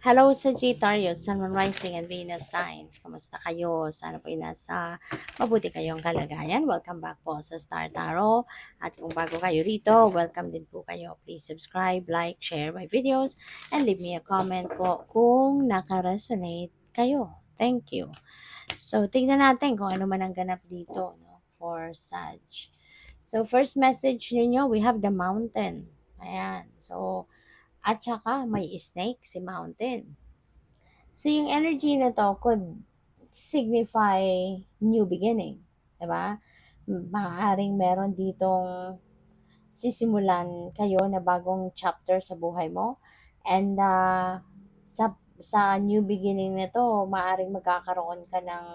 Hello Sagittarius, Sun, Moon, Rising, and Venus signs. Kamusta kayo? Sana po nasa mabuti kayong kalagayan. Welcome back po sa Star Tarot. At kung bago kayo rito, welcome din po kayo. Please subscribe, like, share my videos, and leave me a comment po kung naka-resonate kayo. Thank you. So, tignan natin kung ano man ang ganap dito, no, for Sag. So, first message ninyo, we have the mountain. Ayan. So, at saka may snake si mountain. So, yung energy na to could signify new beginning. Diba? Maaaring meron ditong sisimulan kayo na bagong chapter sa buhay mo. And sa new beginning na to, maaaring magkakaroon ka ng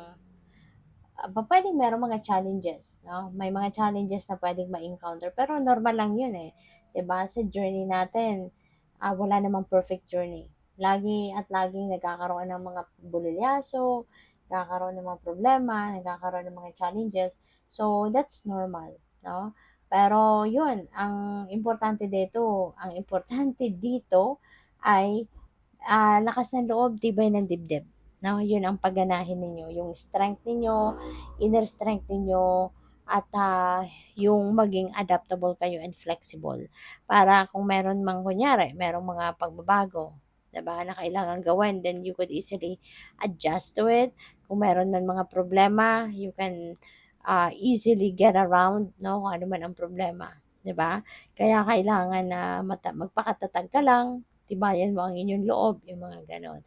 pwedeng merong mga challenges, no? May mga challenges na pwedeng ma-encounter, pero normal lang yun eh. 'Di ba? Sa journey natin, wala namang perfect journey. Lagi at laging nagkakaroon ng mga bulilyaso, nagkakaroon ng mga problema, nagkakaroon ng mga challenges. So, that's normal, no? Pero yun, ang importante dito ay lakas ng loob, tibay ng dibdib. No, yun ang pagganahin ninyo, yung strength ninyo, inner strength ninyo, at yung maging adaptable kayo and flexible. Para kung meron mang kunyari, merong mga pagbabago, diba, na kailangan gawin, then you could easily adjust to it. Kung meron man mga problema, you can easily get around, no, kung ano man ang problema. Diba? Kaya kailangan na magpakatatag ka lang, tibayan mo ang inyong loob, yung mga ganon.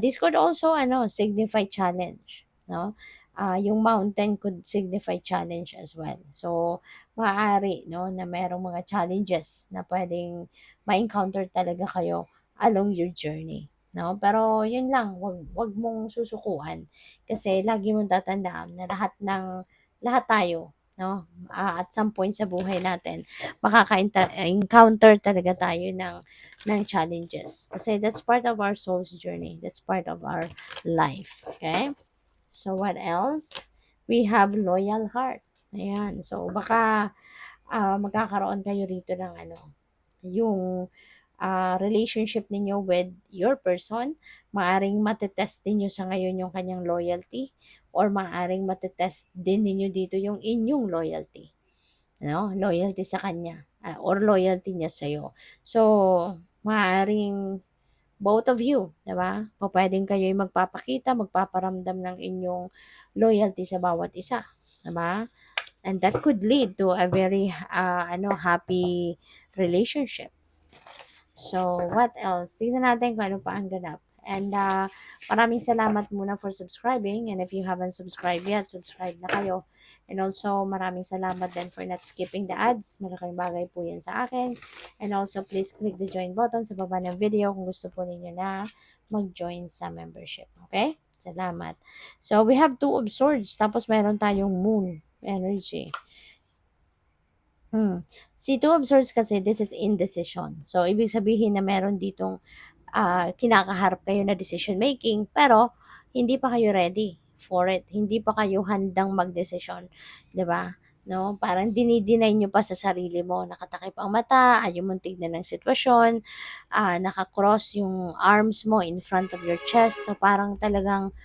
This could also signify challenge, no? Yung mountain could signify challenge as well. So, maaari, no, na merong mga challenges na pwedeng ma-encounter talaga kayo along your journey, no? Pero yun lang, wag mong susukuan kasi lagi mong tatandaan na lahat tayo, no? At some point sa buhay natin, makaka-encounter talaga tayo ng challenges. Kasi that's part of our soul's journey. That's part of our life. Okay? So, what else? We have loyal heart. Ayan. So, baka magkakaroon kayo rito ng yung relationship ninyo with your person. Maaring matetest ninyo sa ngayon yung kanyang loyalty or maaring matetest din ninyo dito yung inyong loyalty. No? Loyalty sa kanya or loyalty niya sa'yo. So, maaring both of you, 'di ba? Pupuwedeng kayo'y magpapakita, magpaparamdam ng inyong loyalty sa bawat isa, 'di ba? And that could lead to a very happy relationship. So, what else? Tingnan natin kung ano pa ang ganap. And maraming salamat muna for subscribing. And if you haven't subscribed yet, subscribe na kayo. And also, maraming salamat din for not skipping the ads. Malaking bagay po yan sa akin. And also, please click the join button sa baba ng video kung gusto po ninyo na mag-join sa membership. Okay? Salamat. So, we have 2 of swords. Tapos, meron tayong moon energy. Si Two of Swords kasi, this is indecision. So, ibig sabihin na meron ditong kinakaharap kayo na decision making, pero hindi pa kayo ready for it. Hindi pa kayo handang magdesisyon, 'di ba? No, parang dinideny nyo pa sa sarili mo, nakatakip ang mata, ayaw mong tignan ng sitwasyon, nakakross yung arms mo in front of your chest, so parang talagang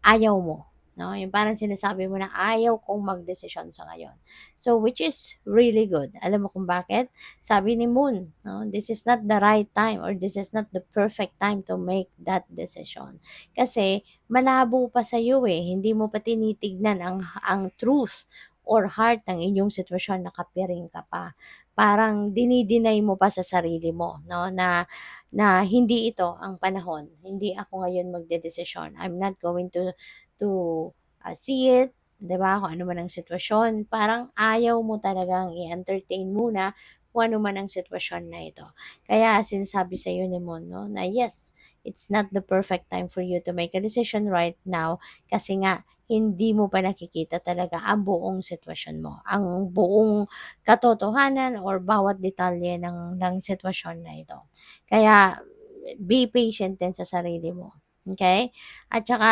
ayaw mo. No, yung parang sinasabi mo na ayaw kong magdesisyon sa ngayon. So, which is really good. Alam mo kung bakit? Sabi ni Moon, no, this is not the right time or this is not the perfect time to make that decision. Kasi malabo pa sa iyo eh. Hindi mo pa tinitignan ang truth or heart ng inyong sitwasyon, nakapiring ka pa. Parang dinideny mo pa sa sarili mo, no, na hindi ito ang panahon. Hindi ako ngayon magdedesisyon. I'm not going to see it, 'di ba? Kung ano man ang sitwasyon, parang ayaw mo talagang i-entertain muna kung ano man ang sitwasyon na ito. Kaya sinasabi sa iyo ni Mon, no, na yes, it's not the perfect time for you to make a decision right now kasi nga hindi mo pa nakikita talaga ang buong sitwasyon mo, ang buong katotohanan or bawat detalye ng sitwasyon na ito. Kaya be patient din sa sarili mo. Okay? At saka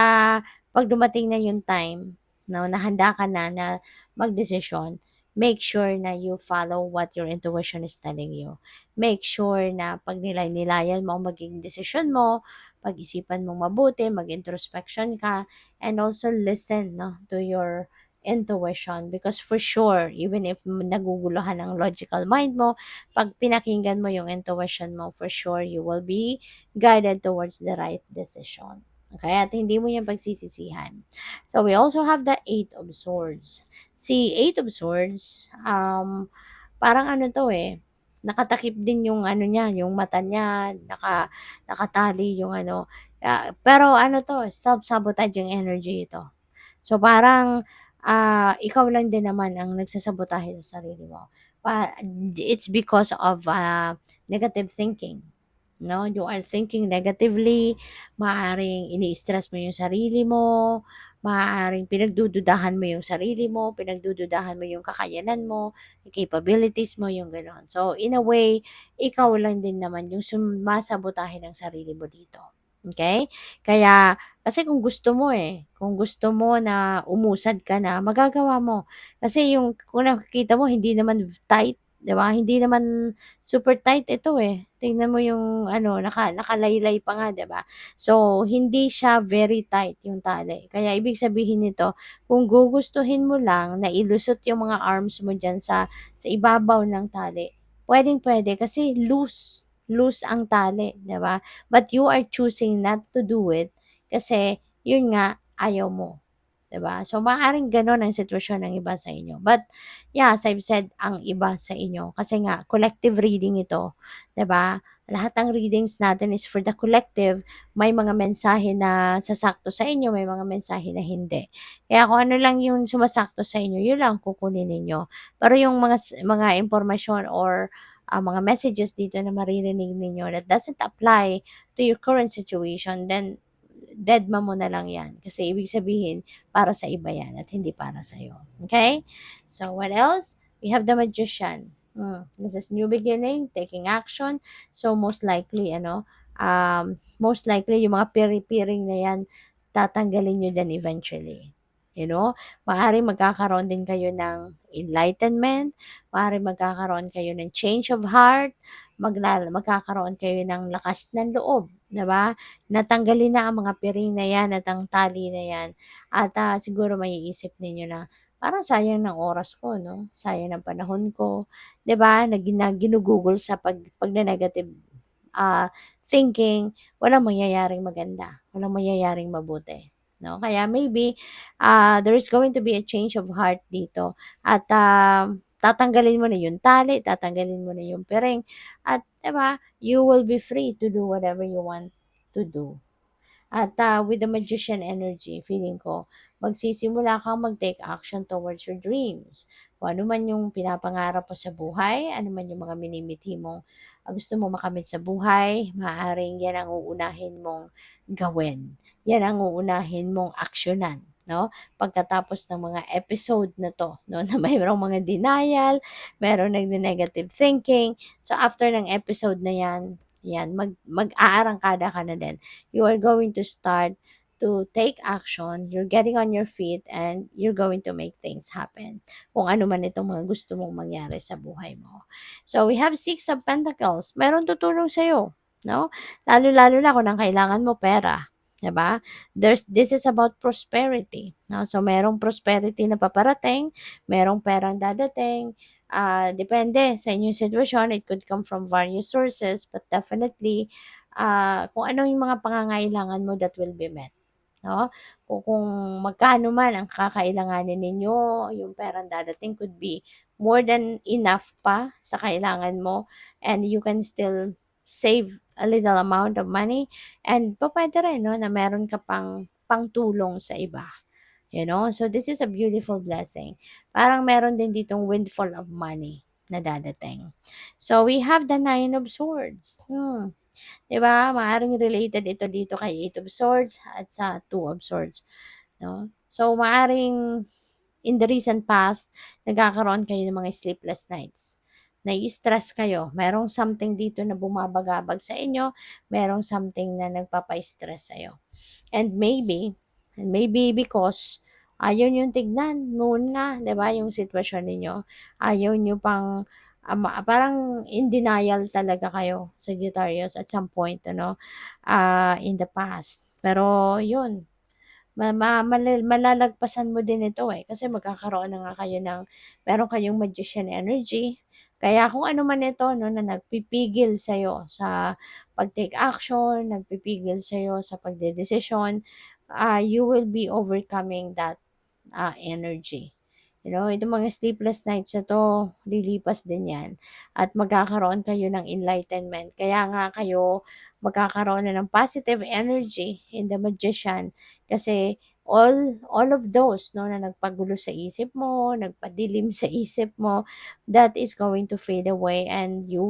'pag dumating na yung time, 'no, na handa ka na magdesisyon, make sure na you follow what your intuition is telling you. Make sure na pag nilay-nilayan mo ang magiging desisyon mo, pag-isipan mong mabuti, mag-introspection ka, and also listen, no, to your intuition, because for sure, even if naguguluhan ang logical mind mo, pag pinakinggan mo yung intuition mo, for sure you will be guided towards the right decision. Okay? At hindi mo yan pagsisisihan. So we also have the Eight of Swords. Si Eight of Swords, parang ano 'to, nakatakip din yung ano niya, yung mata niya, nakatali yung ano, pero ano 'to, self-sabotage yung energy ito. So parang, ikaw lang din naman ang nagsasabotahe sa sarili mo. It's because of, negative thinking. No, you are thinking negatively, maaaring ini-stress mo yung sarili mo, maaaring pinagdududahan mo yung sarili mo, pinagdududahan mo yung kakayanan mo, yung capabilities mo, yung gano'n. So, in a way, ikaw lang din naman yung sumasabotahe ng sarili mo dito. Okay? Kaya, kasi kung gusto mo na umusad ka na, magagawa mo. Kasi yung, kung nakikita mo, hindi naman tight, 'di ba? Hindi naman super tight ito, tingnan mo yung ano, nakalaylay pa nga, 'di ba? So, hindi siya very tight yung tali. Kaya ibig sabihin nito, kung gugustuhin mo lang na ilusot yung mga arms mo diyan sa ibabaw ng tali, puwedeng-puwede kasi loose ang tali, 'di ba? But you are choosing not to do it kasi yun nga, ayaw mo. 'Di ba? So, maaaring gano'n ang sitwasyon ng iba sa inyo. But, yeah, as I've said, ang iba sa inyo kasi nga collective reading ito, 'di ba? Lahat ng readings natin is for the collective. May mga mensahe na sasakto sa inyo, may mga mensahe na hindi. Kaya kung ano lang yung sumasakto sa inyo, yun lang kukunin ninyo. Pero yung mga impormasyon or, mga messages dito na maririnig ninyo that doesn't apply to your current situation, then dedma mo na lang 'yan. Kasi ibig sabihin, para sa iba 'yan at hindi para sa'yo. Okay? So, what else? We have the Magician. This is new beginning, taking action. So, most likely yung mga piri-piring na 'yan, tatanggalin niyo din eventually. Maaaring magkakaroon din kayo ng enlightenment, maaaring magkakaroon kayo ng change of heart, magkakaroon kayo ng lakas ng loob, 'di ba? Natanggalin na ang mga piring na 'yan at ang tali na 'yan at, siguro maiisip ninyo na, "Parang sayang ng oras ko 'no, sayang ng panahon ko." 'Di ba, ginugugol sa pagne-negative, thinking, walang mangyayaring maganda, walang mangyayaring mabuti, 'no? Kaya maybe, there is going to be a change of heart dito at, tatanggalin mo na yung tali, tatanggalin mo na yung piring at 'di ba, you will be free to do whatever you want to do. At, with the magician energy, feeling ko, magsisimula kang mag-take action towards your dreams. Kung ano man yung pinapangarap mo sa buhay, ano man yung mga minimithi mong gusto mo makamit sa buhay, maaaring yan ang uunahin mong gawin. Yan ang uunahin mong aksyonan. No? Pagkatapos ng mga episode na to, no, na mayroong mga denial, mayroong negative thinking. So, after ng episode na yan, mag-aarangkada ka na din. You are going to start to take action, you're getting on your feet, and you're going to make things happen. Kung ano man itong mga gusto mong mangyari sa buhay mo. So, we have Six of Pentacles. Meron tutulong sa'yo, no? Lalo-lalo na kung ang kailangan mo pera. 'Di ba? This is about prosperity. No? So, merong prosperity na paparating, merong perang dadating, depende sa inyong sitwasyon. It could come from various sources, but definitely, kung ano yung mga pangangailangan mo that will be met. No? Kung magkano man ang kakailanganin ninyo, yung perang dadating could be more than enough pa sa kailangan mo and you can still save a little amount of money and pwede rin no, na meron ka pang pangtulong sa iba. So this is a beautiful blessing. Parang meron din ditong windfall of money na dadating. So we have the Nine of Swords. 'Di ba? Maaaring related ito dito kay Eight of Swords at sa Two of Swords, no? So maaaring in the recent past, nagkakaroon kayo ng mga sleepless nights. Nai-stress kayo. Merong something dito na bumabagabag sa inyo, merong something na nagpapa-stress sa'yo. And maybe because ayaw niyong tignan, noon na, 'di ba, yung sitwasyon ninyo. Ayaw niyo pang, parang in denial talaga kayo, Sagittarius, at some point ano, in the past. Pero yun, malalagpasan mo din ito, eh, kasi magkakaroon na nga kayo ng meron kayong magician energy. Kaya kung ano man ito 'no, na nagpipigil sa'yo sa pag-take action, nagpipigil sa'yo sa pagdedesisyon, you will be overcoming that energy. You know, itong mga sleepless nights na 'to, lilipas din 'yan at magkakaroon kayo ng enlightenment. Kaya nga kayo magkakaroon na ng positive energy in the magician kasi all of those 'no, na nagpagulo sa isip mo, nagpadilim sa isip mo, that is going to fade away and you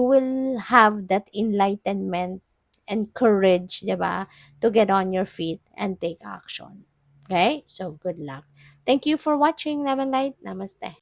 will have that enlightenment and courage, 'di ba, to get on your feet and take action. Okay? So, good luck. Thank you for watching, Lemon Light. Namaste.